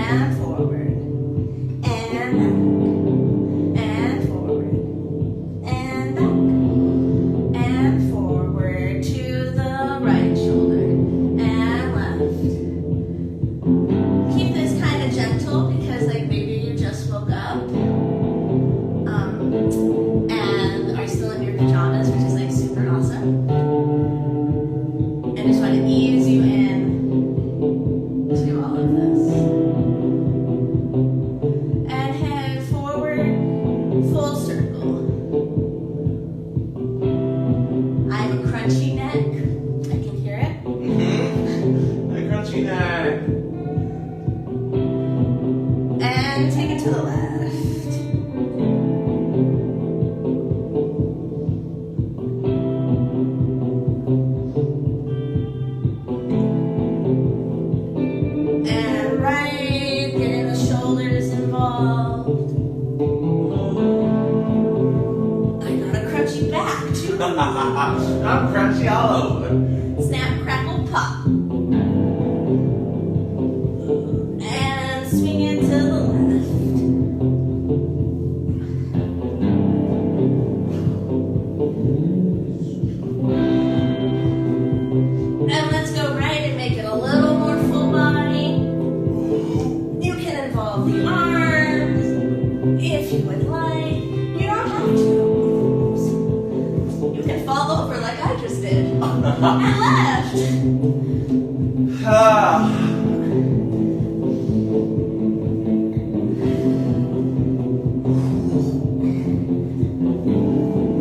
and forward, and back, and forward, and back, and forward to the right shoulder, and left. Keep this kind of gentle because like maybe you just woke up and are still in your pajamas, which is like super awesome. And just want to ease you in to all of this. And head forward, full circle. I have a crunchy neck. I can hear it. A crunchy neck. And take it to the left. And right, getting the shoulders involved. I got a crunchy back too. I'm crunchy all over. Snap, crackle, pop. And swing it to the left. And let's go right and make it a little more full body. You can involve the arms if you would like. You don't have to. You can fall over like I just did. And left.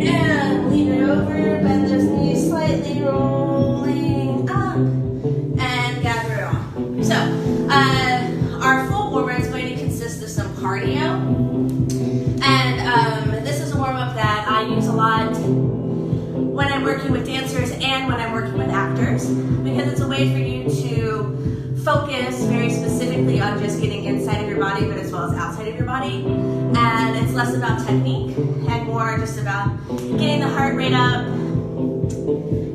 And lean it over, bend those knees slightly, rolling up, and gather it on. So, our full warm-up is going to consist of some cardio. And this is a warm-up that I use a lot when I'm working with dancers and when I'm working with actors, because it's a way for you to focus very specifically on just getting inside of your body, but as well as outside of your body. And it's less about technique and more just about getting the heart rate up,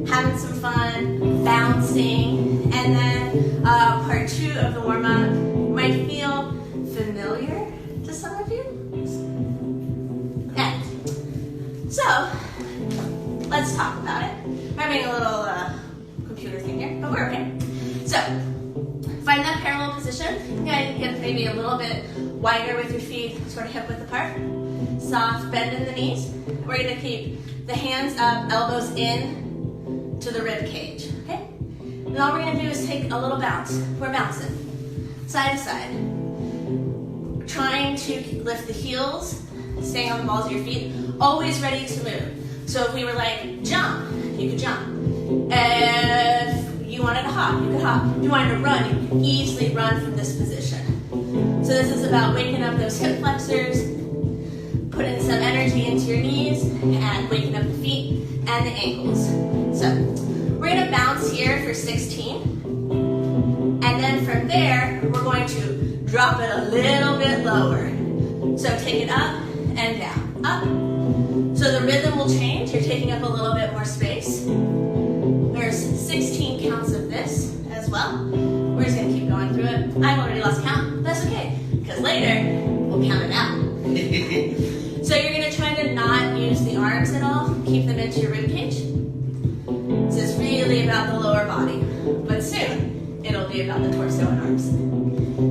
having some fun, bouncing, and then part two of the warm-up might feel familiar to some of you. And so, let's talk about it. We're having a little computer thing here, but we're okay. So, find that parallel position. Okay, get maybe a little bit wider with your feet, sort of hip width apart. Soft bend in the knees. We're going to keep the hands up, elbows in to the rib cage. Okay? And all we're going to do is take a little bounce. We're bouncing side to side. Trying to lift the heels, staying on the balls of your feet, always ready to move. So if we were like, jump, you could jump. If you wanted to hop, you could hop. If you wanted to run, you could easily run from this position. So this is about waking up those hip flexors, putting some energy into your knees, and waking up the feet and the ankles. So we're going to bounce here for 16. And then from there, we're going to drop it a little bit lower. So take it up and down, up. So the rhythm will change. You're taking up a little bit more space. There's 16 counts of this as well. We're just going to keep going through it. I've already lost count. That's okay, because later we'll count it out. So you're going to try to not use the arms at all. Keep them into your ribcage. This is really about the lower body, but soon it'll be about the torso and arms.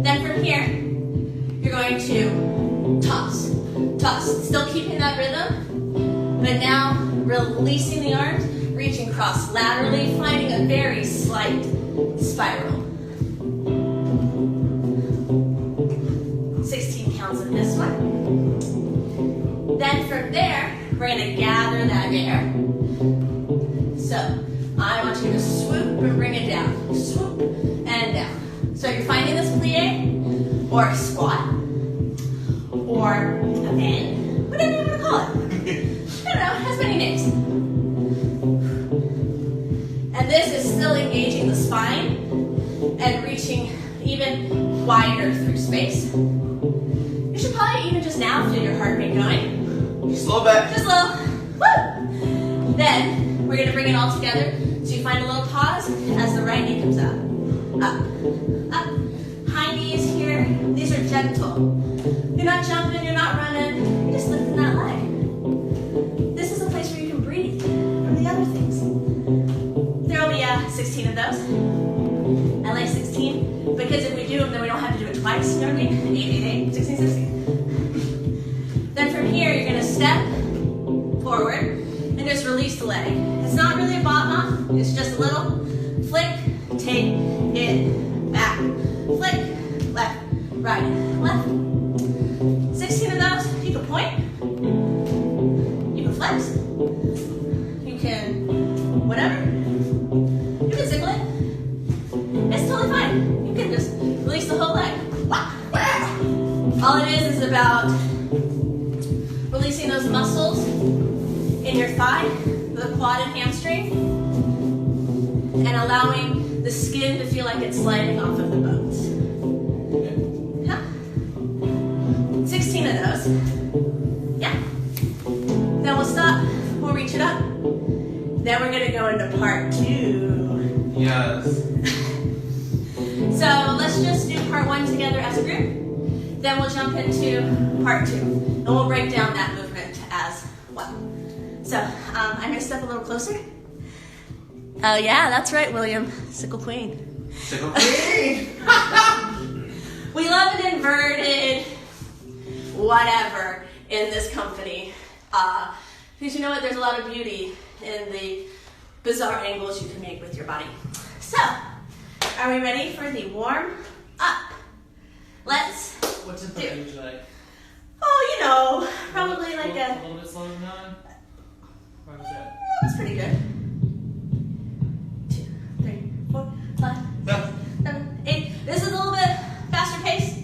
Then from here, you're going to toss. Toss, still keeping that rhythm, but now releasing the arms, reaching cross laterally, finding a very slight spiral. 16 counts of this one. Then from there, we're going to gather that air. So I want you to swoop and bring it down. Swoop and down. So you're finding this plie or a squat or a bend, whatever you want to call it. I don't know, it has many names. And this is still engaging the spine and reaching even wider through space. You should probably even just now feel your heart rate going. Just a little bit. Just a little. Woo! Then we're going to bring it all together. So you find a little pause as the right knee comes up. Up, up. High knees here, gentle. You're not jumping, you're not running, you're just lifting that leg. This is a place where you can breathe from the other things. There will be 16 of those. I like 16 because if we do them, then we don't have to do it twice. You know what I mean? 8, 8, 8, 16, 16. Then from here, you're going to step forward and just release the leg. It's not really a bottom off. It's just a little flick, take it back. Flick, left, right, left. 16 of those. You can point. You can flex. You can whatever. You can ziggle it. It's totally fine. You can just release the whole leg. All it is about releasing those muscles in your thigh, the quad and hamstring, and allowing the skin to feel like it's sliding off of the bones. Yeah. 16 of those. Yeah. Then we'll stop. We'll reach it up. Then we're going to go into part 2. Yes. So let's just do part 1 together as a group. Then we'll jump into part 2. And we'll break down that movement as well. So I'm going to step a little closer. Oh yeah, that's right, William. Sickle Queen. Sickle Queen! We love an inverted whatever in this company. Because you know what? There's a lot of beauty in the bizarre angles you can make with your body. So, are we ready for the warm up? Let's What's in do. the usually like? Oh, you know, probably like a little bit slower than that. Or was that? That's pretty good. 2, 3, 4, 5, 6, 7, 8. This is a little bit faster pace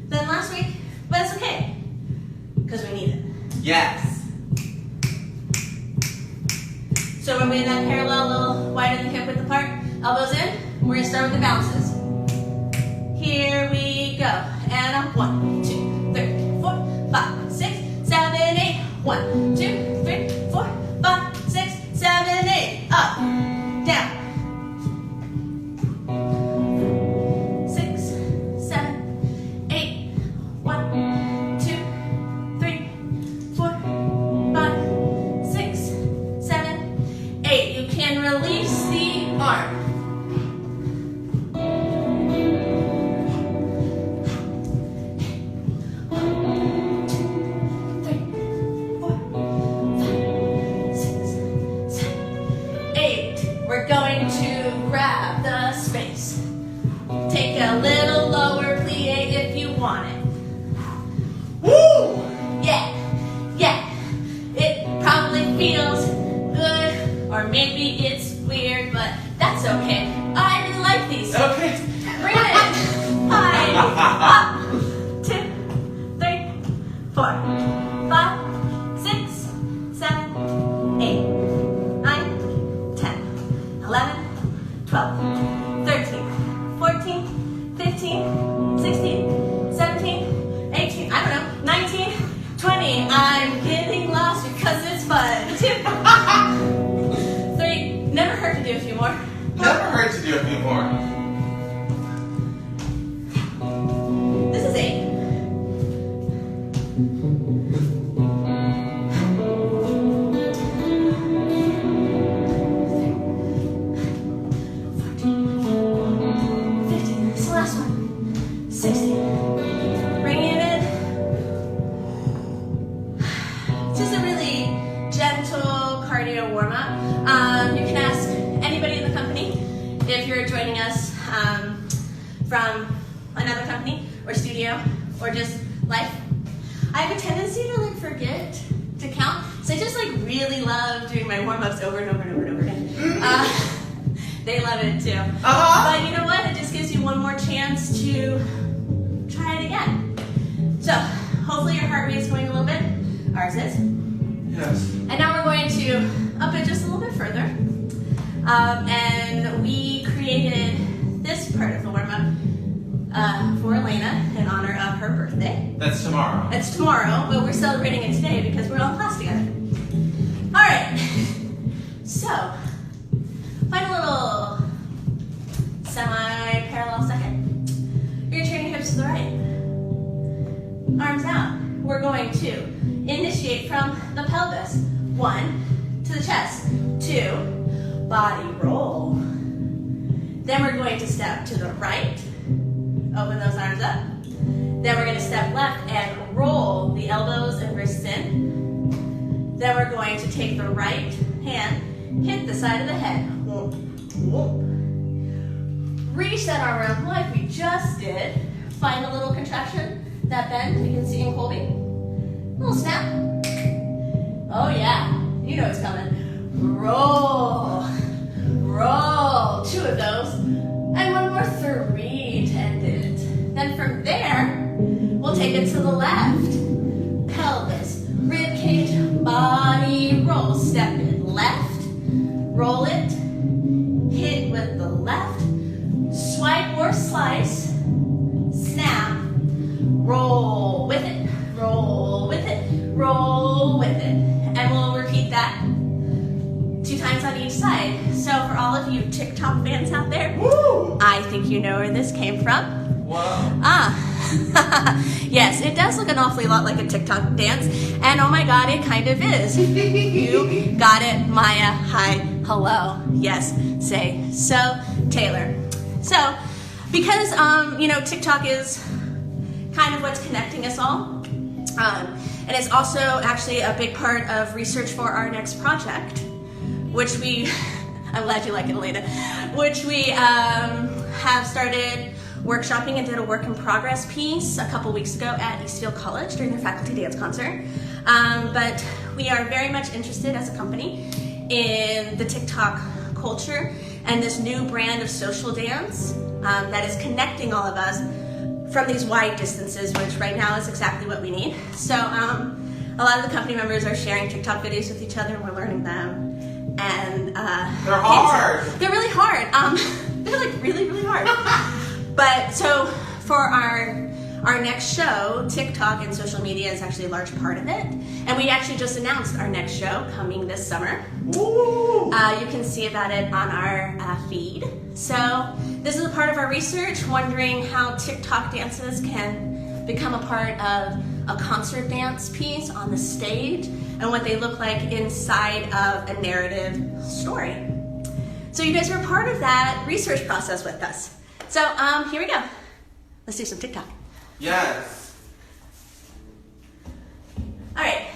than last week, but it's okay because we need it. Yes. So we're in that parallel, a little wider than hip width apart. Elbows in. We're gonna start with the bounces. Here we go. And up. 1, 2, 3, 4, 5, 6, 7, 8. 1, 2, 3, 4, 5, 6, 7, 8. Up. Down. 6, 7, 8. 1, 2, 3, 4, 5, 6, 7, 8. You can release the arm. We're going to grab the space. Take a little lower plie if you want it. Woo! Yeah, yeah. It probably feels good, or maybe it's weird, but that's okay. I really like these. Okay. Bring it in. 5, up, 2, 3, 4, 5, 6, 7, 8. 12, 13, 14, 15, 16, 17, 18, I don't know, 19, 20. I'm getting lost because it's fun. 2, 3, never hurt to do a few more. Never hurt to do a few more. This is 8. If you're joining us from another company or studio or just life, I have a tendency to like forget to count, so I just like really love doing my warm-ups over and over and over and over again. They love it too. But you know what? It just gives you one more chance to try it again. So hopefully your heart rate is going a little bit. Ours is. Yes. And now we're going to up it just a little bit further. And we created this part of the warm-up for Elena in honor of her birthday. That's tomorrow. It's tomorrow, but we're celebrating it today because we're all in class together. All right. So, find a little semi-parallel second. You're going to turn your hips to the right. arms out. We're going to initiate from the pelvis. 1, to the chest. 2, body roll. Then we're going to step to the right. Open those arms up. Then we're going to step left and roll the elbows and wrists in. Then we're going to take the right hand, hit the side of the head. Reach that arm around like we just did. Find a little contraction, that bend you can see in Colby. Little snap. Oh yeah, you know it's coming. Roll, roll. 2 of those. And one more, 3 to end it. Then from there, we'll take it to the left. Pelvis, rib cage, body roll. Step it left, roll it, hit with the left, swipe or slice, snap, roll with it, roll with it, roll with it. And we'll repeat that 2 times on each side. So for all of you TikTok fans out there, Woo! I think you know where this came from. Wow. Yes, it does look an awfully lot like a TikTok dance, and oh my god, it kind of is. You got it, Maya. Hi, hello. Yes, say so, Taylor. So, because TikTok is kind of what's connecting us all, and it's also actually a big part of research for our next project, which we, I'm glad you like it, Elena, which we have started workshopping and did a work in progress piece a couple weeks ago at Eastfield College during their faculty dance concert. But we are very much interested as a company in the TikTok culture and this new brand of social dance that is connecting all of us from these wide distances, which right now is exactly what we need. So a lot of the company members are sharing TikTok videos with each other and we're learning them. And They're hard. They're really hard. They're like really, really hard. But so for our next show, TikTok and social media is actually a large part of it. And we actually just announced our next show coming this summer. Woo! You can see about it on our feed. So this is a part of our research, wondering how TikTok dances can become a part of a concert dance piece on the stage and what they look like inside of a narrative story. So you guys were part of that research process with us. So here we go. Let's do some TikTok. Yes. All right.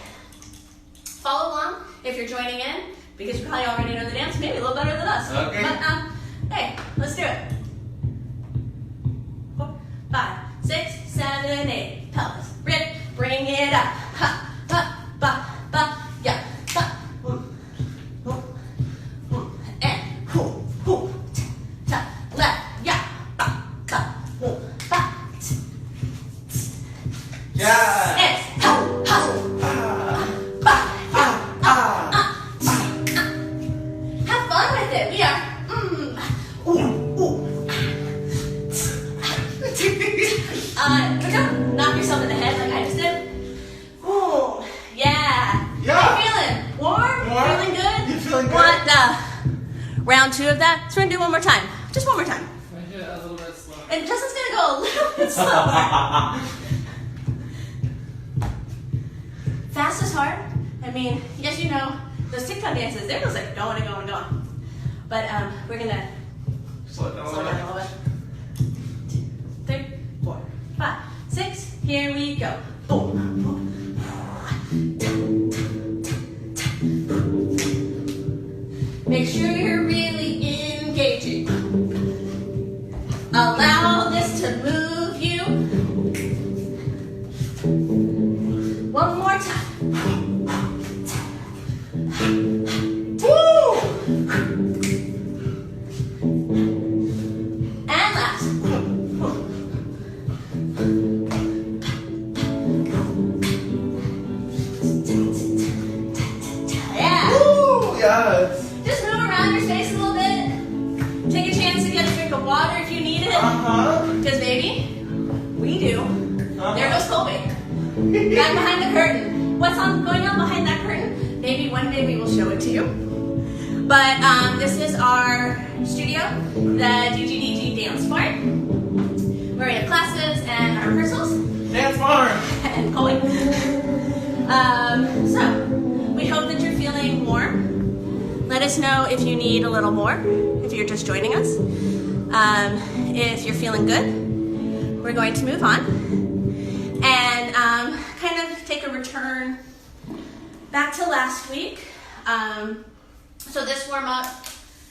Follow along if you're joining in, because you probably already know the dance, maybe a little better than us. Okay. But hey, let's do it. 4, 5, 6, 7, 8. Pelvis, rib, bring it up. Ha, ha, ba, ba, yeah, ba. And ta, left, yeah, ba, ba, ba. Yes. And ha, ha. Have fun with it. We are. But don't knock yourself in the head like I just did. Ooh, yeah. Yeah. How you feeling? Warm? Warm. Feeling good? You feeling good? Want round 2 of that? So we're gonna do one more time. Just one more time. I hit it a little bit slow. And Justin's gonna go a little bit slower. Fast is hard. I mean, yes, you know, those TikTok dances, they're just like going and going and going. But we're gonna Slow it down a slow little down a bit. little bit. 2, 3, 4, 5, 6. Here we go. Boom, boom. Make sure you're really engaging. Allow this to move you. One more time. Woo! And last. Yeah. Woo! Yes. Just move around your space a little bit. Take a chance to get a drink of water if you need it. Uh-huh. Because baby, we do. Uh-huh. There goes Colby. Back behind the curtain. What's going on behind that curtain? Maybe one day we will show it to you. But this is our studio, the DGDG Dance Class. Where we have classes and our rehearsals. Dance more. going. So, we hope that you're feeling warm. Let us know if you need a little more, if you're just joining us. If you're feeling good, we're going to move on and kind of take a return back to last week. So this warm-up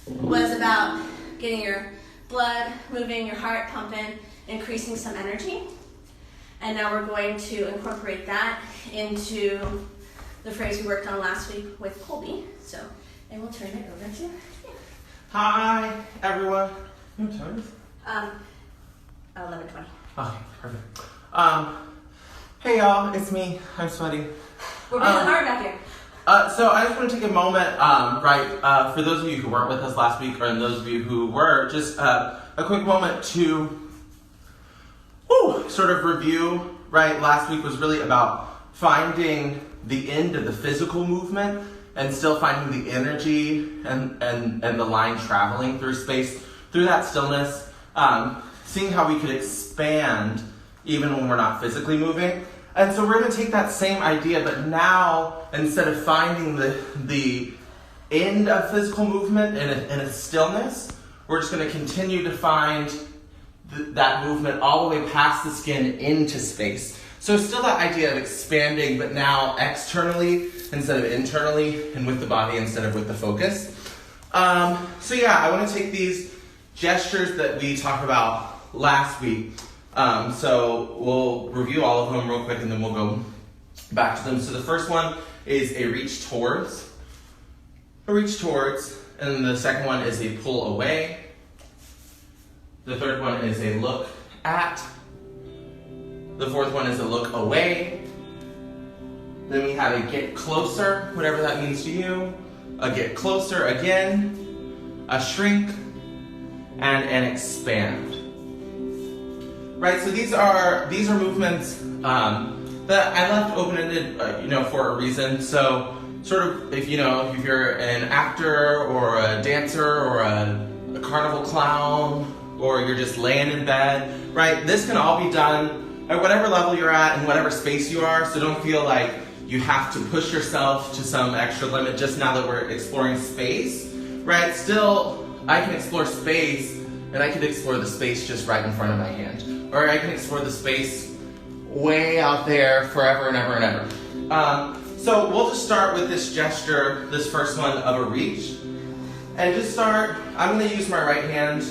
was about getting your blood moving, your heart pumping, increasing some energy. And now we're going to incorporate that into the phrase we worked on last week with Colby. So I will turn it over to you. Hi, everyone. What time is it? 11:20. Okay, perfect. Hey y'all, it's me. I'm sweaty. We're really hard back here. So I just want to take a moment, for those of you who weren't with us last week, or those of you who were, just a quick moment to sort of review, right? Last week was really about finding the end of the physical movement and still finding the energy and the line traveling through space, through that stillness, seeing how we could expand even when we're not physically moving. And so we're going to take that same idea, but now instead of finding the end of physical movement in a stillness, we're just going to continue to find that movement all the way past the skin into space. So still that idea of expanding, but now externally instead of internally, and with the body instead of with the focus. So yeah, I want to take these gestures that we talked about last week. So we'll review all of them real quick and then we'll go back to them. So the first one is a reach towards, and the second one is a pull away. The third one is a look at. The fourth one is a look away. Then we have a get closer, whatever that means to you. A get closer again, a shrink, and an expand. Right, so these are movements that I left open-ended, for a reason. So, sort of, if you're an actor or a dancer or a carnival clown, or you're just laying in bed, right? This can all be done at whatever level you're at and whatever space you are. So don't feel like you have to push yourself to some extra limit just now that we're exploring space, right? Still, I can explore space, and I could explore the space just right in front of my hand. Or I can explore the space way out there forever and ever and ever. So we'll just start with this gesture, this first one of a reach. And just start, I'm going to use my right hand.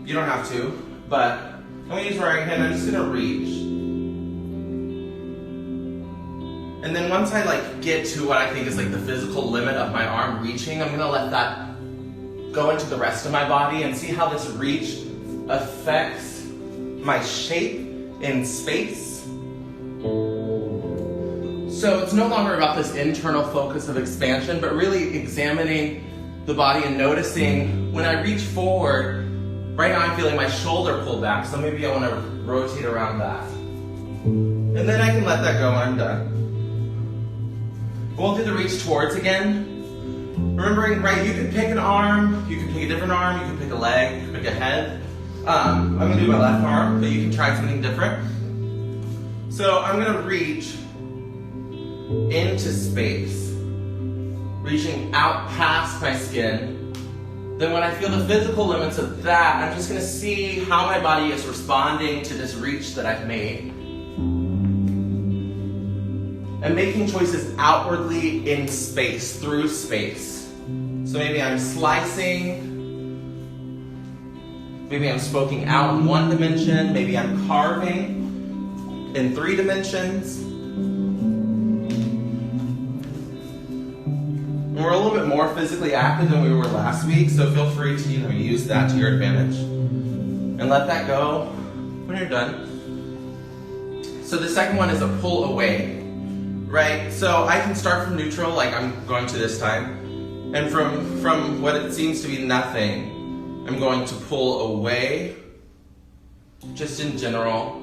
You don't have to, but I'm going to use my right hand. I'm just going to reach. And then once I get to what I think is the physical limit of my arm reaching, I'm going to let that go into the rest of my body and see how this reach affects my shape in space. So it's no longer about this internal focus of expansion, but really examining the body and noticing when I reach forward, right now I'm feeling my shoulder pull back, so maybe I want to rotate around that. And then I can let that go, I'm done. We'll do the reach towards again. Remembering, right, you can pick an arm, you can pick a different arm, you can pick a leg, you can pick a head. I'm going to do my left arm, but you can try something different. So I'm going to reach into space, reaching out past my skin. Then when I feel the physical limits of that, I'm just going to see how my body is responding to this reach that I've made. And making choices outwardly in space, through space. So maybe I'm slicing, maybe I'm spoking out in one dimension, maybe I'm carving in 3 dimensions. And we're a little bit more physically active than we were last week, so feel free to use that to your advantage. And let that go when you're done. So the second one is a pull away, right? So I can start from neutral, like I'm going to this time. And from what it seems to be nothing, I'm going to pull away, just in general.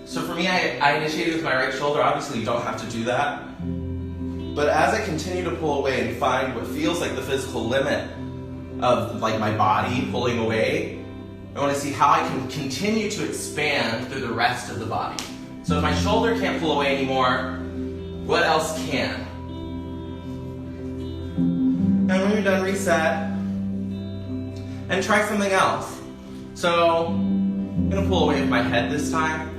So for me, I initiated with my right shoulder. Obviously, you don't have to do that. But as I continue to pull away and find what feels like the physical limit of my body pulling away, I want to see how I can continue to expand through the rest of the body. So if my shoulder can't pull away anymore, what else can? And when you're done, reset and try something else. So I'm gonna pull away with my head this time.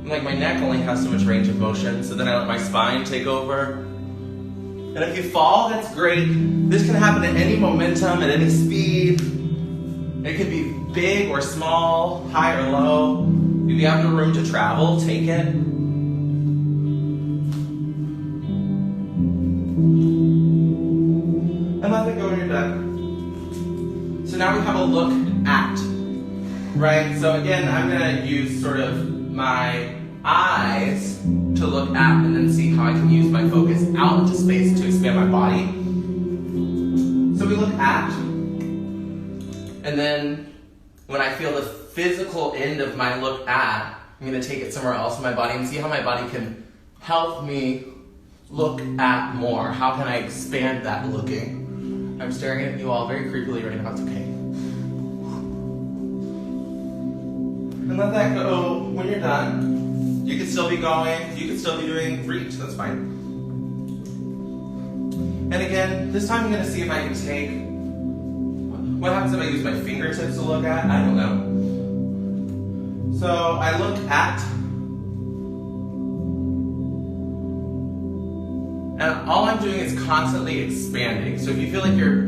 Like my neck only has so much range of motion, so then I let my spine take over. And if you fall, that's great. This can happen at any momentum, at any speed. It could be big or small, high or low. If you have the room to travel, take it. And let it go when you're done. So now we have a look at, right? So again, I'm gonna use sort of my eyes to look at and then see how I can use my focus out into space to expand my body. So we look at, and then when I feel the physical end of my look at, I'm going to take it somewhere else in my body and see how my body can help me look at more. How can I expand that looking? I'm staring at you all very creepily right now. It's okay. And let that go when you're done. You can still be going. You can still be doing reach. That's fine. And again, this time I'm going to see if I can take... What happens if I use my fingertips to look at? I don't know. So I look at, and all I'm doing is constantly expanding. So if you feel like you're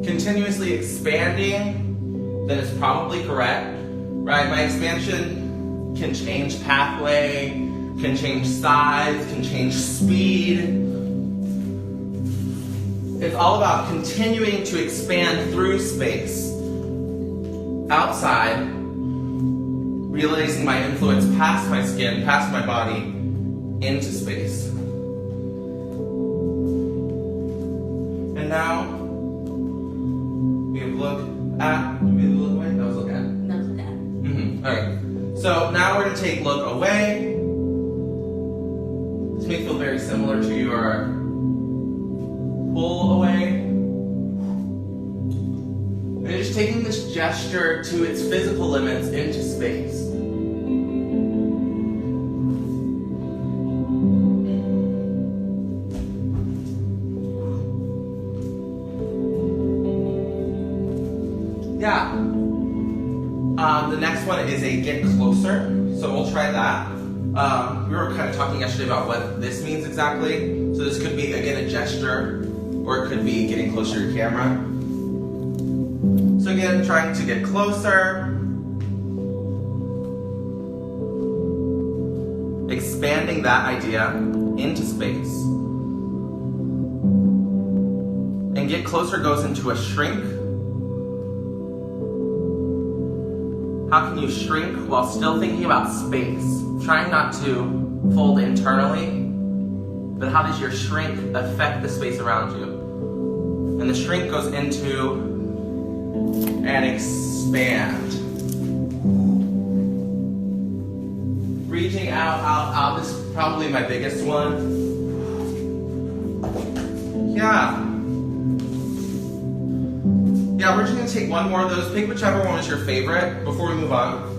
continuously expanding, then it's probably correct, right? My expansion can change pathway, can change size, can change speed. It's all about continuing to expand through space, outside, realizing my influence past my skin, past my body, into space. And now, we have look at, do we have look away? That was look at. That was look at. Okay, so now we're going to take look away. This may feel very similar to your pull away. And you're just taking this gesture to its physical limits into space. Yeah. The next one is a get closer. So we'll try that. We were kind of talking yesterday about what this means exactly. So this could be, again, a gesture, or it could be getting closer to your camera. So again, trying to get closer. Expanding that idea into space. And get closer goes into a shrink. How can you shrink while still thinking about space? Trying not to fold internally, but how does your shrink affect the space around you? And the shrink goes into and expand. Reaching out. This is probably my biggest one. Yeah, we're just gonna take one more of those. Pick whichever one was your favorite before we move on.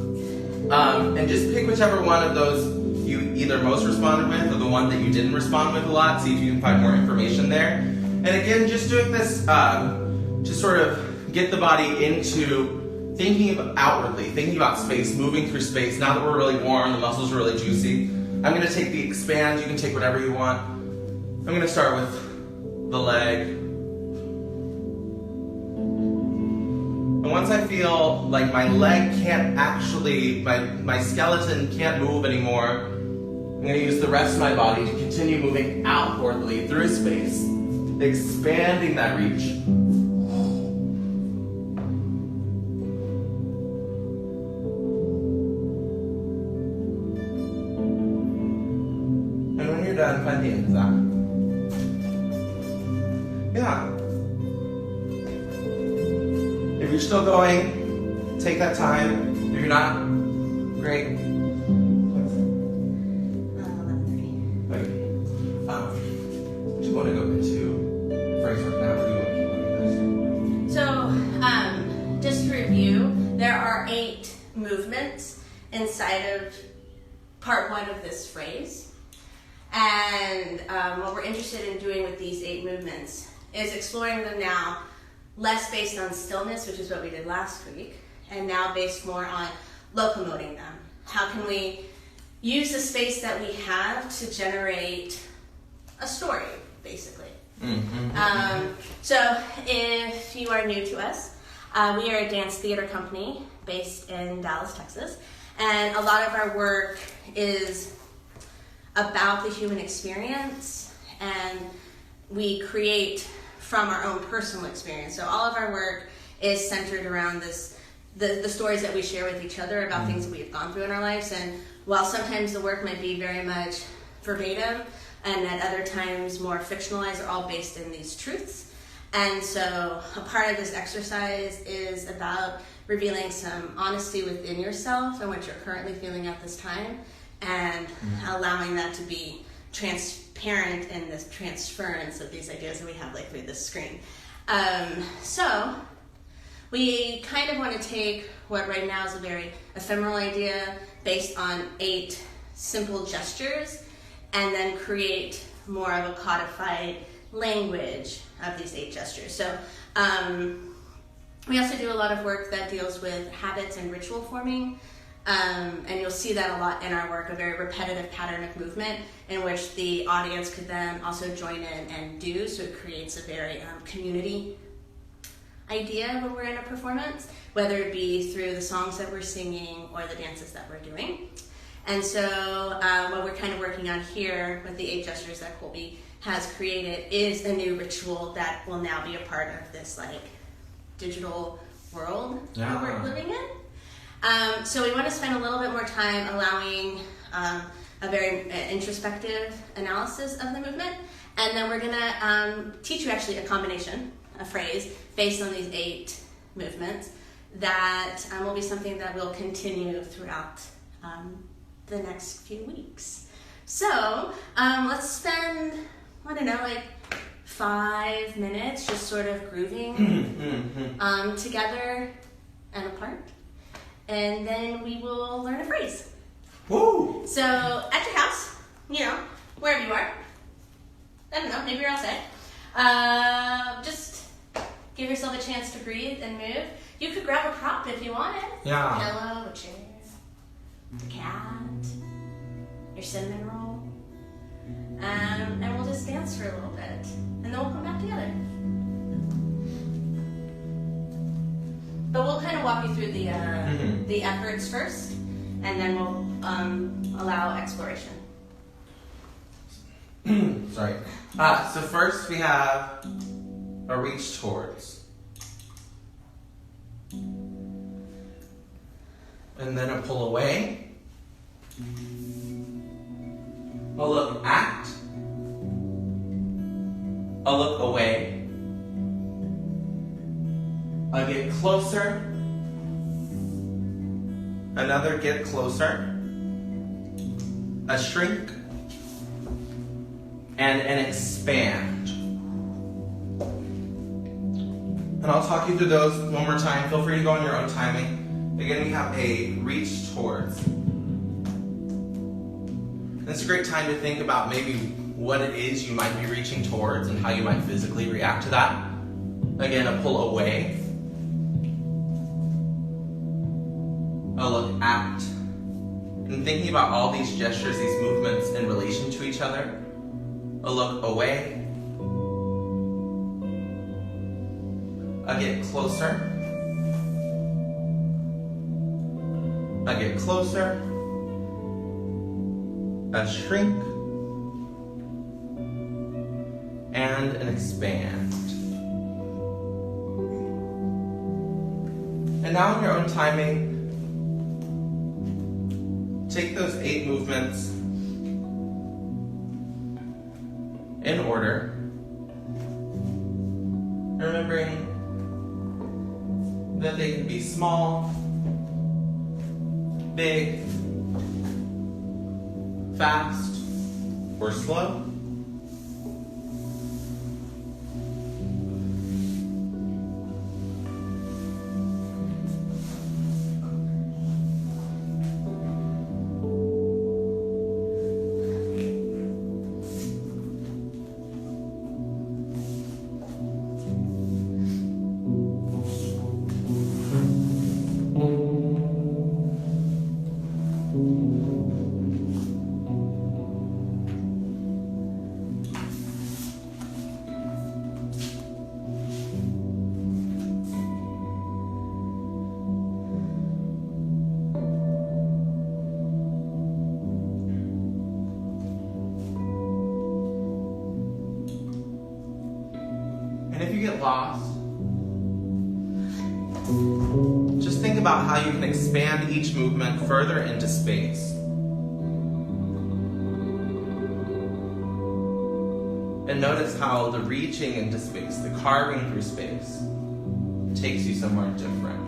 And just pick whichever one of those you either most responded with or the one that you didn't respond with a lot. See if you can find more information there. And again, just doing this to sort of get the body into thinking outwardly, thinking about space, moving through space. Now that we're really warm, the muscles are really juicy. I'm gonna take the expand. You can take whatever you want. I'm gonna start with the leg. And once I feel like my leg can't actually, my skeleton can't move anymore, I'm going to use the rest of my body to continue moving outwardly through space, expanding that reach. And when you're done, find the end of that. Yeah. If you're still going, take that time. If you're not, great. 11:30. Okay. Do you want to go into phrase work now, or do you want to keep on this? So, just to review, there are 8 movements, inside of part 1 of this phrase. And what we're interested in doing with these 8 movements is exploring them now less based on stillness, which is what we did last week, and now based more on locomoting them. How can we use the space that we have to generate a story, basically? So if you are new to us, we are a dance theater company based in Dallas, Texas, and a lot of our work is about the human experience, and we create from our own personal experience. So all of our work is centered around the stories that we share with each other about things that we have gone through in our lives. And while sometimes the work might be very much verbatim, and at other times more fictionalized, are all based in these truths. And so a part of this exercise is about revealing some honesty within yourself and what you're currently feeling at this time, and allowing that to be transparent in this transference of these ideas that we have like through this screen. So we kind of want to take what right now is a very ephemeral idea based on 8 simple gestures, and then create more of a codified language of these 8 gestures. So we also do a lot of work that deals with habits and ritual forming. And you'll see that a lot in our work, a very repetitive pattern of movement in which the audience could then also join in and do. So it creates a very community idea when we're in a performance, whether it be through the songs that we're singing or the dances that we're doing. And so what we're kind of working on here with the 8 gestures that Colby has created is a new ritual that will now be a part of this like digital world that we're living in. So we want to spend a little bit more time allowing a very introspective analysis of the movement, and then we're going to teach you actually a combination, a phrase, based on these 8 movements that will be something that will continue throughout the next few weeks. So let's spend, I don't know, like 5 minutes just sort of grooving together and apart. And then we will learn a phrase. Woo! So at your house, you know, wherever you are, I don't know, maybe you're outside, just give yourself a chance to breathe and move. You could grab a prop if you wanted. Yeah. A pillow, a chair, a cat, your cinnamon roll. And we'll just dance for a little bit. And then we'll come back together. But we'll kind of walk you through the efforts first, and then we'll allow exploration. Sorry. So first we have a reach towards. And then a pull away. A look at. A look away. A get closer. Another get closer. A shrink. And an expand. And I'll talk you through those one more time. Feel free to go on your own timing. Again, we have a reach towards. And it's a great time to think about maybe what it is you might be reaching towards and how you might physically react to that. Again, a pull away. A look at. And thinking about all these gestures, these movements in relation to each other. A look away. A get closer. A get closer. A shrink. And an expand. And now in your own timing, take those 8 movements in order, remembering that they can be small, big, fast, or slow. get lost, just think about how you can expand each movement further into space. And notice how the reaching into space, the carving through space, takes you somewhere different.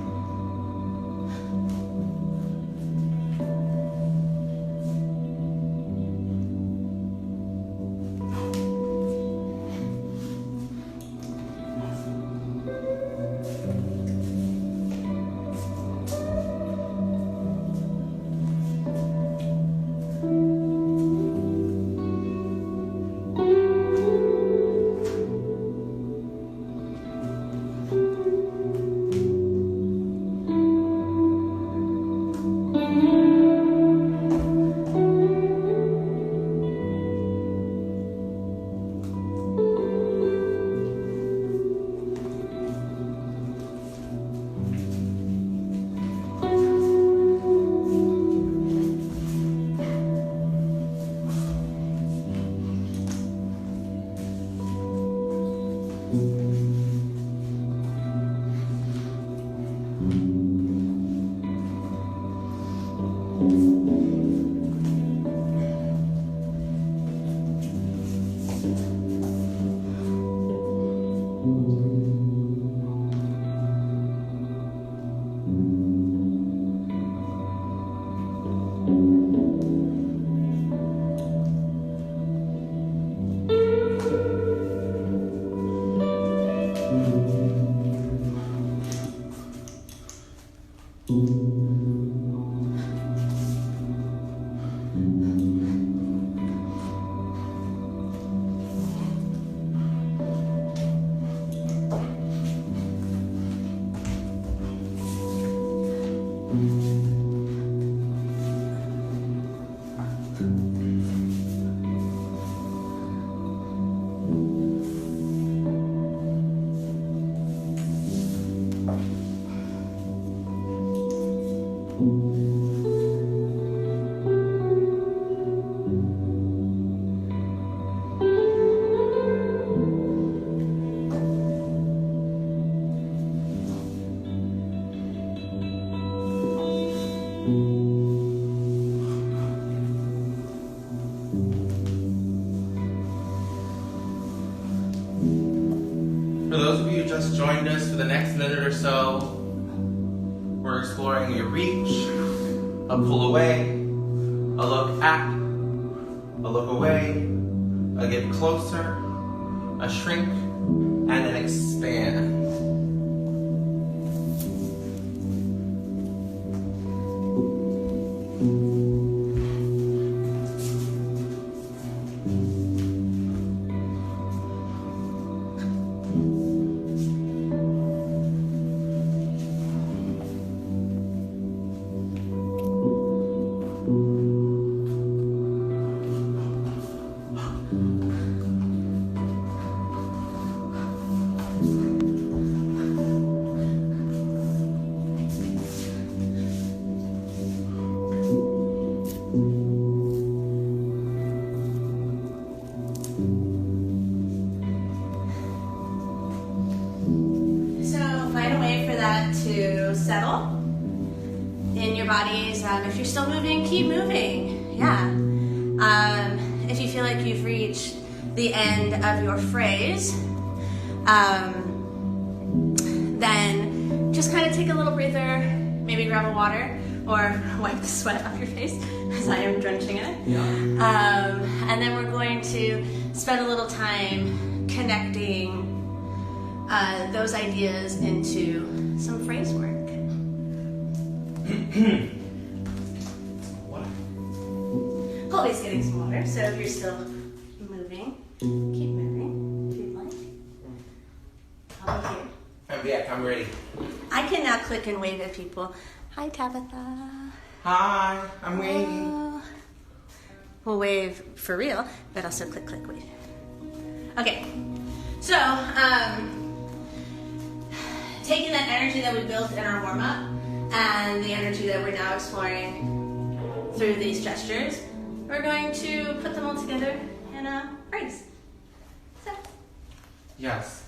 For those of you who just joined us, for the next minute or so, we're exploring a reach, a pull away, a look at, a look away, a get closer, a shrink, and an expand. To settle in your bodies. If you're still moving, keep moving. Yeah. If you feel like you've reached the end of your phrase, then just kind of take a little breather, maybe grab a water or wipe the sweat off your face as I am drenching in it. Yeah. And then we're going to spend a little time connecting those ideas into some phrase work. Water. Always getting some water, so if you're still moving, keep moving if you'd like. I'll be here. I'm back, I'm ready. I can now click and wave at people. Hi, Tabitha. Hi, I'm waiting. Hello. We'll wave for real, but also click, click, wave. Okay, so, taking that energy that we built in our warm-up and the energy that we're now exploring through these gestures, we're going to put them all together in a phrase. So. Yes.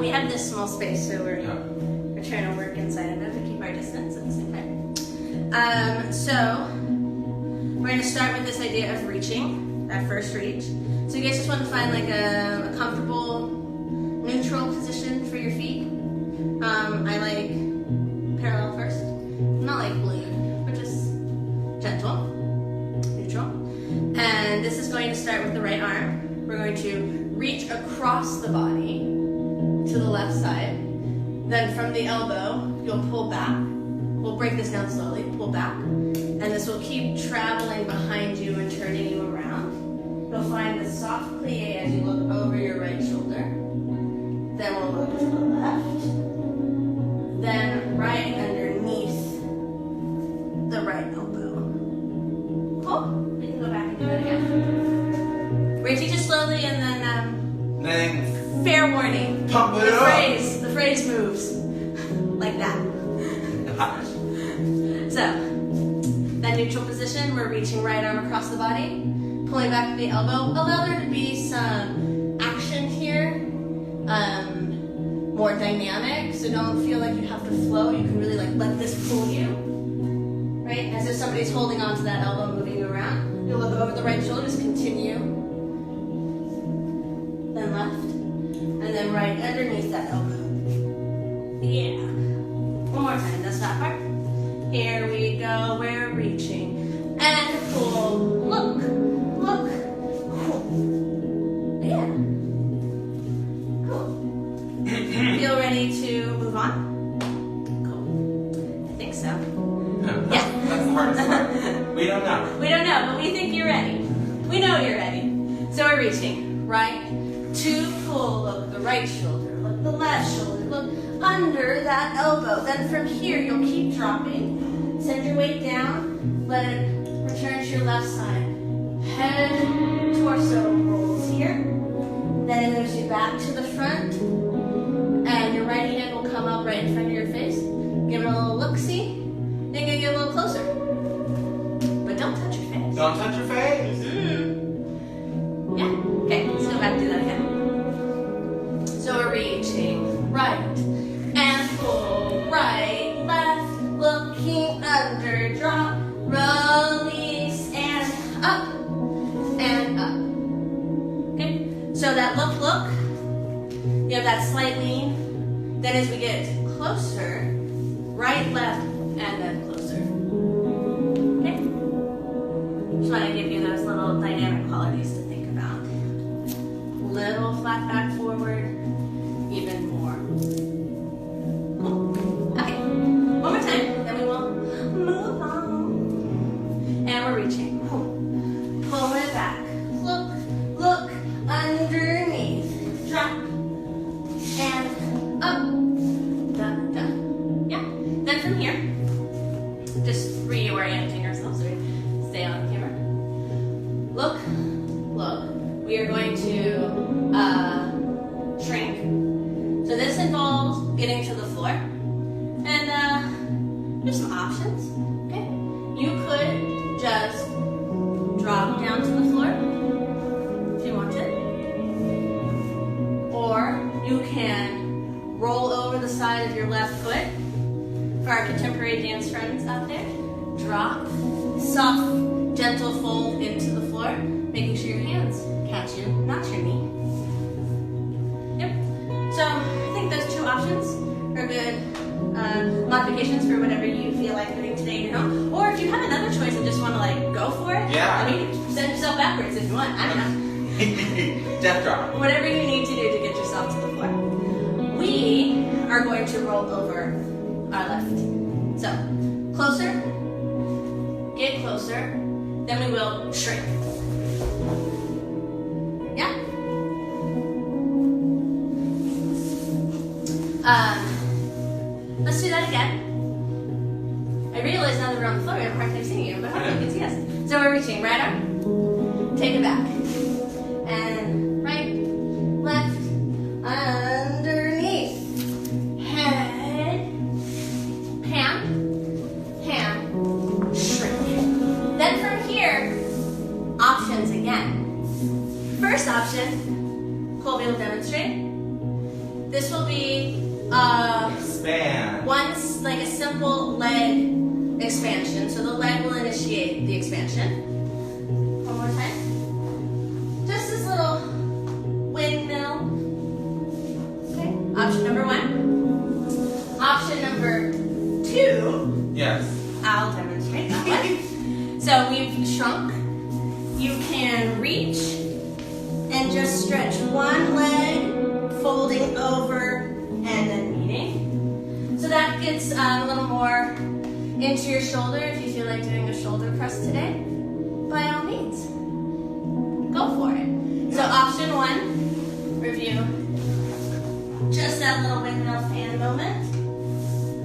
we have this small space, so we're Yeah. trying to work inside of it to keep our distance at the same time. So we're going to start with this idea of reaching, that first reach. So you guys just want to find like a comfortable, neutral position for your feet. I like parallel first, not like glued, but just gentle, neutral. And this is going to start with the right arm. We're going to reach across the body to the left side. Then from the elbow, you'll pull back. We'll break this down slowly, pull back. And this will keep traveling behind you and turning you around. You'll find the soft plie as you look over your right shoulder. Then we'll look to the left. Then right underneath the right elbow. Cool. We can go back and do it again. We're gonna teach it slowly and then fair warning. Pump it up. The phrase moves like that. So, that neutral position, we're reaching right arm across the body, pulling back to the elbow. Allow there to be some action here, more dynamic, so don't feel like you have to flow. You can really like let this pull you, right? As if somebody's holding onto that elbow, moving you around. You'll look over the right shoulder, just continue. Then left, and then right underneath that elbow. Yeah. One more time, that's that part. Here we go, we're reaching. And pull, look, cool. Yeah. Cool. Feel ready to move on? Cool. I think so. Yeah. That's the hardest part. We don't know. We don't know, but we think you're ready. We know you're ready. So we're reaching. Right to pull, look the right shoulder, look the left shoulder, look under that elbow. Then from here, you'll keep dropping. Send your weight down. Let it return to your left side. Head, torso rolls here. Then it moves you back to the front. And your right hand will come up right in front of your face. Give it a little look-see. Then get a little closer. But don't touch your face. Don't touch your face. Yeah. Okay, let's go back and do that again. So we're reaching right and pull right, left, looking under, drop, release, and up, and up. Okay, so that look, you have that slight lean. Then as we get closer, right, left, and then closer. Okay? Just want to give you those little dynamic qualities to think about. Little flat back forward, even more. Cool. Okay, one more time, then we will move on. And we're reaching. Pull it back. Look, underneath. Drop. And up. Dun. Yeah. Then from here, just reorienting ourselves so we stay on camera. Look. We are going to shrink. So this involves getting to the floor. And there's some options. Okay. You could just drop down to the floor if you wanted. Or you can roll over the side of your left foot. For our contemporary dance friends out there, drop, soft, gentle fold into the floor, making sure your hands catch you, not your knee. Yep. So I think those two options are good modifications for whatever you feel like doing today in your home. Or if you have another choice and just want to like go for it, Yeah. I mean, send yourself backwards if you want. I don't know. Death drop. Whatever you need to do to get yourself to the floor. We are going to roll over our left. So, closer, get closer, then we will shrink. Yeah? Let's do that again. I realize now that we're on the floor, we have a hard time seeing you, but hopefully you can see us. So we're reaching right arm, take it back, and right, left, underneath, head, hand, shrink. Then from here, options again. First option, Colby will demonstrate. This will be Expand. One's like a simple leg expansion, so the leg will initiate the expansion. One more time. Just this little windmill. Okay, option number 1. Option number 2. Yes. I'll demonstrate that one. So we've shrunk. You can reach and just stretch one leg, folding over and then meeting. So that gets a little more into your shoulder. If you feel like doing a shoulder press today, by all means, go for it. So option 1, review just that little windmill fan moment.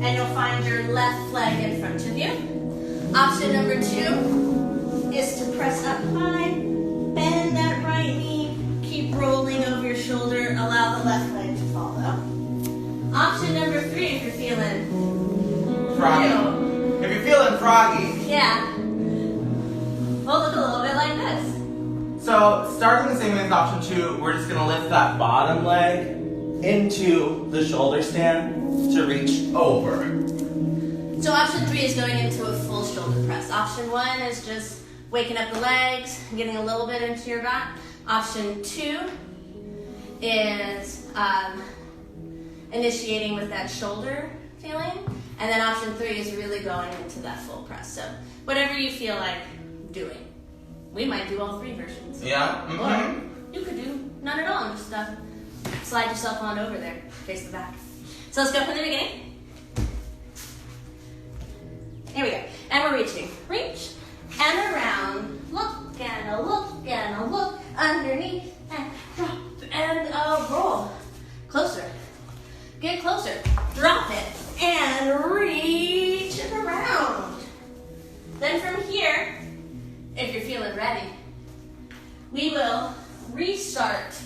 And you'll find your left leg in front of you. Option number 2 is to press up high, bend that right knee, keep rolling over your shoulder, allow the left leg to follow. Option number 3, if you're feeling Froggy. If you're feeling froggy. Yeah. We'll look a little bit like this. So, starting the same way as option 2, we're just going to lift that bottom leg into the shoulder stand to reach over. So option 3 is going into a full shoulder press. Option 1 is just waking up the legs, getting a little bit into your back. Option 2 is initiating with that shoulder feeling. And then option 3 is really going into that full press. So whatever you feel like doing. We might do all 3 versions. Yeah? Mm-hmm. Or you could do none at all and just slide yourself on over there, face the back. So let's go from the beginning. Here we go. And we're reaching. Reach and around. Look and a look and a look. Underneath and drop and a roll. Closer. Get closer. Drop it and reach it around. Then from here, if you're feeling ready, we will restart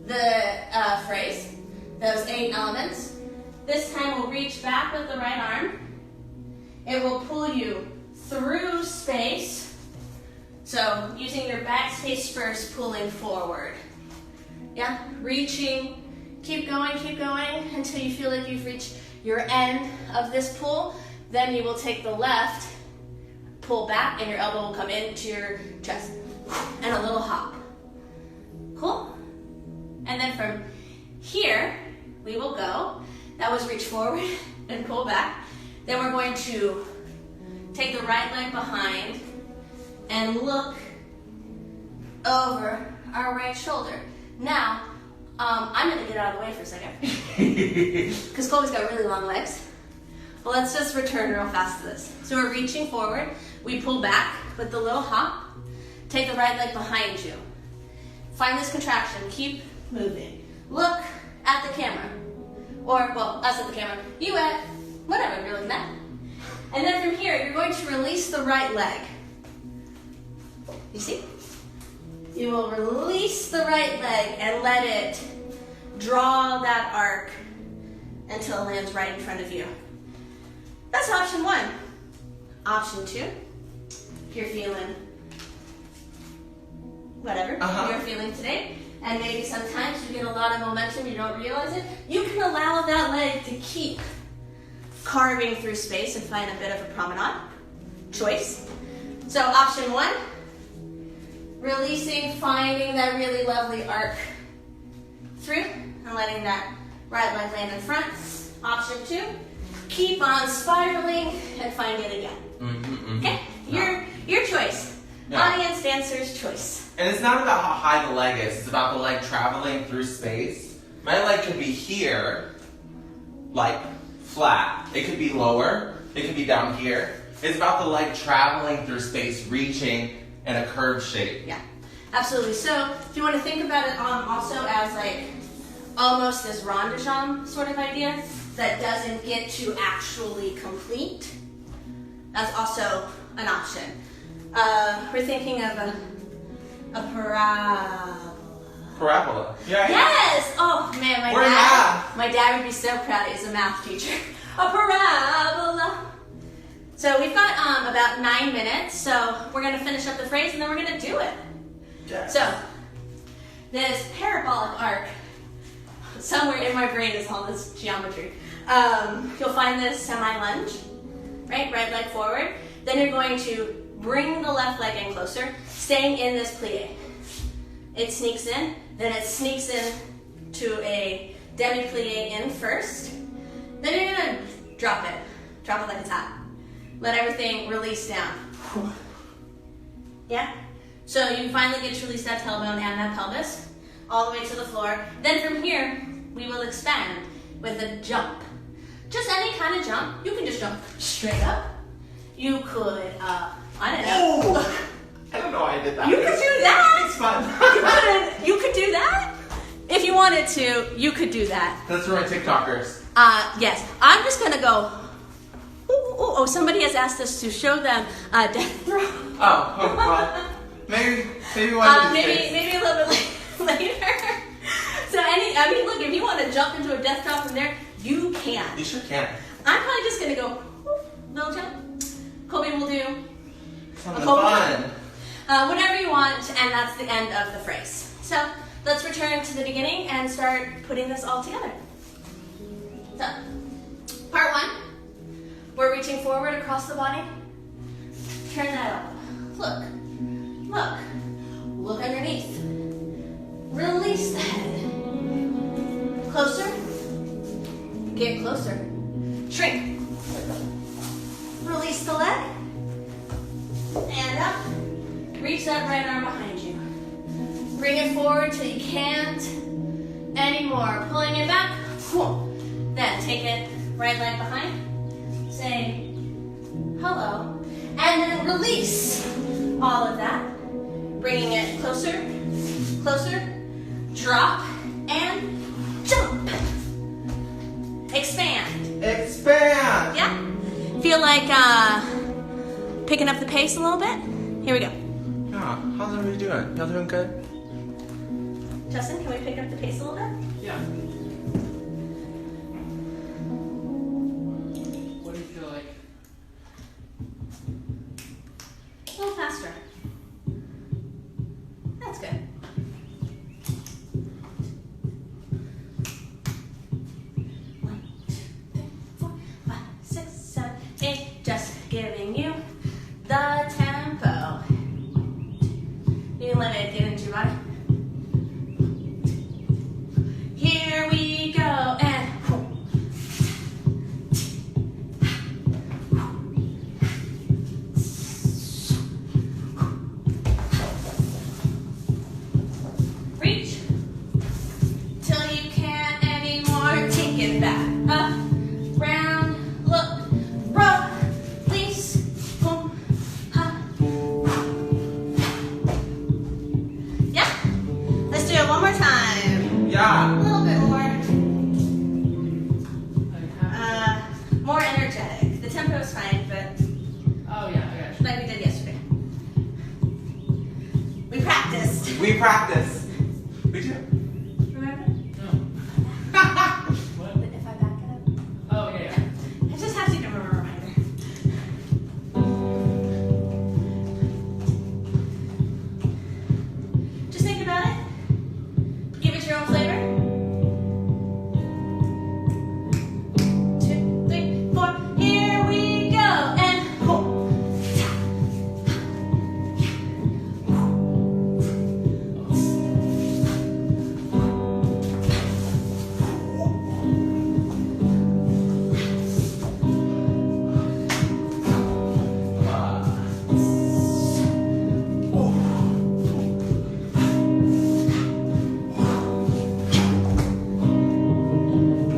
the phrase, those 8 elements. This time we'll reach back with the right arm. It will pull you through space. So using your back space first, pulling forward. Yeah, reaching, keep going until you feel like you've reached your end of this pull. Then you will take the left, pull back, and your elbow will come into your chest. And a little hop. Cool? And then from here, we will go. That was reach forward and pull back. Then we're going to take the right leg behind and look over our right shoulder. Now, I'm going to get out of the way for a second because Colby's got really long legs. Well, let's just return real fast to this. So we're reaching forward. We pull back with the little hop. Take the right leg behind you. Find this contraction. Keep moving. Look at the camera. Or, well, us at the camera. You at whatever you're looking at. And then from here, you're going to release the right leg. You see? You will release the right leg and let it draw that arc until it lands right in front of you. That's option 1. Option 2, if you're feeling whatever you're feeling today, and maybe sometimes you get a lot of momentum, you don't realize it, you can allow that leg to keep carving through space and find a bit of a promenade choice. So option 1, releasing, finding that really lovely arc through and letting that right leg land in front. Option 2, keep on spiraling and find it again. Okay? Your choice. Yeah. Audience dancer's choice. And it's not about how high the leg is, it's about the leg traveling through space. My leg could be here, like flat. It could be lower, it could be down here. It's about the leg traveling through space, reaching in a curved shape. Yeah, absolutely. So if you want to think about it also as like almost this rond de jambe sort of idea that doesn't get to actually complete, that's also an option. We're thinking of a parabola. Parabola. Yeah. Yes! Oh man, my dad would be so proud. He's a math teacher. A parabola. So we've got about 9 minutes. So we're gonna finish up the phrase and then we're gonna do it. Yes. So this parabolic arc. somewhere in my brain is all this geometry. You'll find this semi-lunge, right leg forward. Then you're going to bring the left leg in closer, staying in this plie. It sneaks in, then it sneaks in to a demi-plie in first. Then you're gonna drop it like it's hot. Let everything release down. Yeah? So you finally get to release that tailbone and that pelvis all the way to the floor. Then from here, we will expand with a jump. Just any kind of jump. You can just jump straight up. You could, I don't know. Oh! I don't know why I did that. You could do that. It's fun. You could do that. If you wanted to, you could do that. That's for my TikTokers. Yes. I'm just gonna go. Oh, somebody has asked us to show them death throw. Oh, well. Maybe one of these days. Maybe a little bit later. So look, if you want to jump into a death drop from there, you can. You sure can. I'm probably just gonna go little jump. Colby will do Something fun. whatever you want, and that's the end of the phrase. So let's return to the beginning and start putting this all together. So, part 1, we're reaching forward across the body. Turn that up. Look underneath. Release the head. Closer. Get closer. Shrink. Release the leg. And up. Reach that right arm behind you. Bring it forward till you can't anymore. Pulling it back. Then take it right leg behind. Say hello. And then release all of that. Bringing it closer. Drop and jump. Expand. Expand. Yeah? Feel like picking up the pace a little bit? Here we go. Yeah, how's everybody doing? Y'all doing good? Justin, can we pick up the pace a little bit? Yeah. What do you feel like? A little faster. That's good. One, 2, 3, 4, 5, 6, 7, 8. Just giving you the tempo. You can let it get into your body. Here we go, and reach till you can't anymore. Take it back, up, round, look, release, boom, ha. Yeah, let's do it one more time. Yeah. A little bit more. Like how? More energetic. The tempo is fine, but Oh yeah, I got you. like we did yesterday. We practiced. We practice. We do. Remember? No. What? If I back it up. Oh yeah, yeah. I just have to give them a reminder. Just think about it. Give it your own flavor. 2, 3, 4. Here we go. And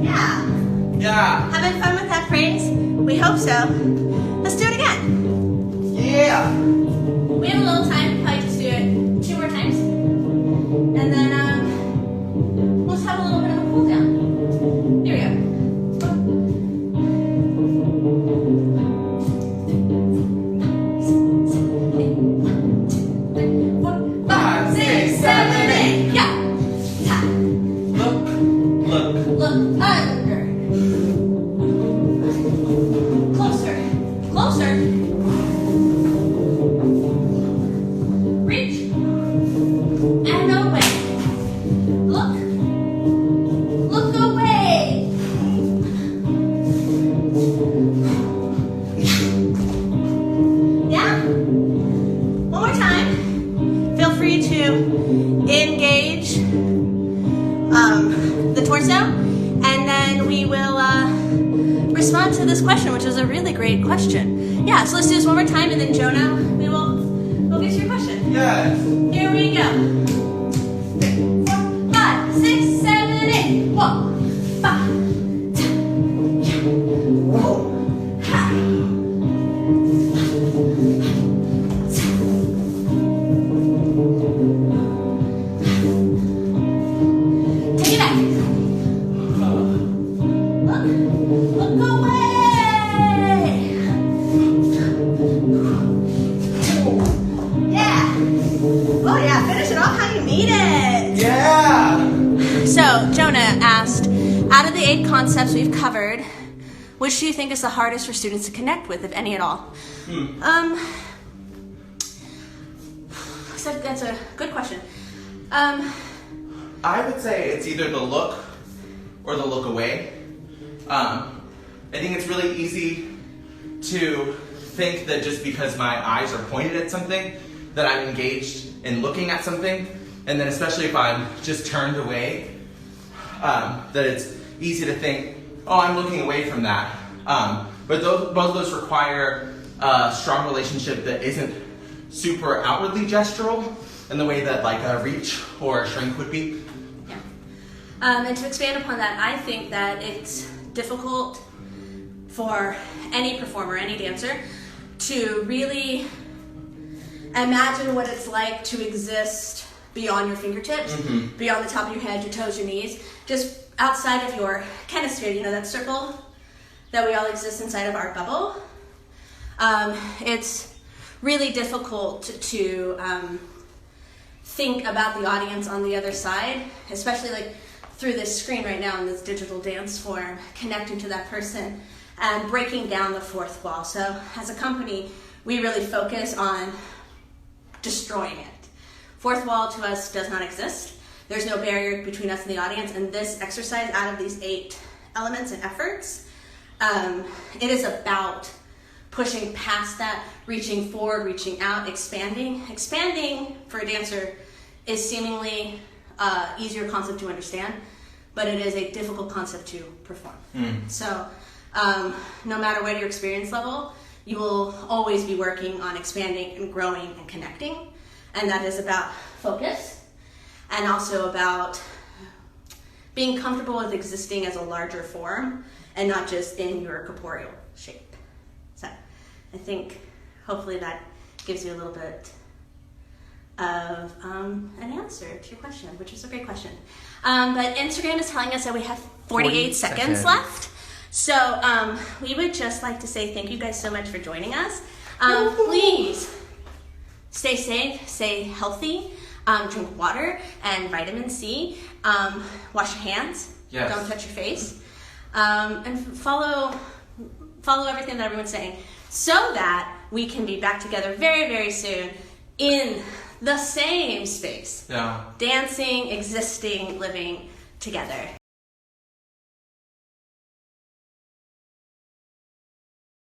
yeah. Yeah. Having fun with that phrase? We hope so. Let's do it again. Yeah. We have a little time, probably just do it 2 more times. And then we'll just have a little bit of a cool down. Here we go. Five, six, seven, eight. Yeah. Ta. Look. Look under. Closer. Reach. And away. Look we will respond to this question, which is a really great question. Yeah, so let's do this one more time, and then Jonah, we'll get to your question. Yes. Here we go. 3, 4, 5, 6, 7, 8. 1, 5, 10, yeah. Whoa. Ha. Take it back. Look away. Yeah. Oh yeah, finish it off how you made it. Yeah. So, Jonah asked, out of the 8 concepts we've covered, which do you think is the hardest for students to connect with, if any at all? So that's a good question. I would say it's either the look or the look away. I think it's really easy to think that just because my eyes are pointed at something, that I'm engaged in looking at something, and then especially if I'm just turned away, that it's easy to think, oh, I'm looking away from that. But both of those require a strong relationship that isn't super outwardly gestural in the way that like a reach or a shrink would be. Yeah. And to expand upon that, I think that it's difficult for any performer, any dancer, to really imagine what it's like to exist beyond your fingertips, beyond the top of your head, your toes, your knees, just outside of your chemisphere, you know, that circle that we all exist inside of our bubble. It's really difficult to think about the audience on the other side, especially like through this screen right now in this digital dance form, connecting to that person and breaking down the fourth wall. So as a company, we really focus on destroying it. Fourth wall to us does not exist. There's no barrier between us and the audience, and this exercise, out of these 8 elements and efforts, it is about pushing past that, reaching forward, reaching out, expanding. Expanding for a dancer is seemingly easier concept to understand, but it is a difficult concept to perform. So no matter what your experience level, you will always be working on expanding and growing and connecting, and that is about focus and also about being comfortable with existing as a larger form and not just in your corporeal shape. So I think hopefully that gives you a little bit of an answer to your question, which is a great question. But Instagram is telling us that we have 48 seconds left. So we would just like to say thank you guys so much for joining us. Please stay safe, stay healthy, drink water and vitamin C, wash your hands, don't touch your face, and follow everything that everyone's saying so that we can be back together very, very soon in the same space. Dancing, existing, living together.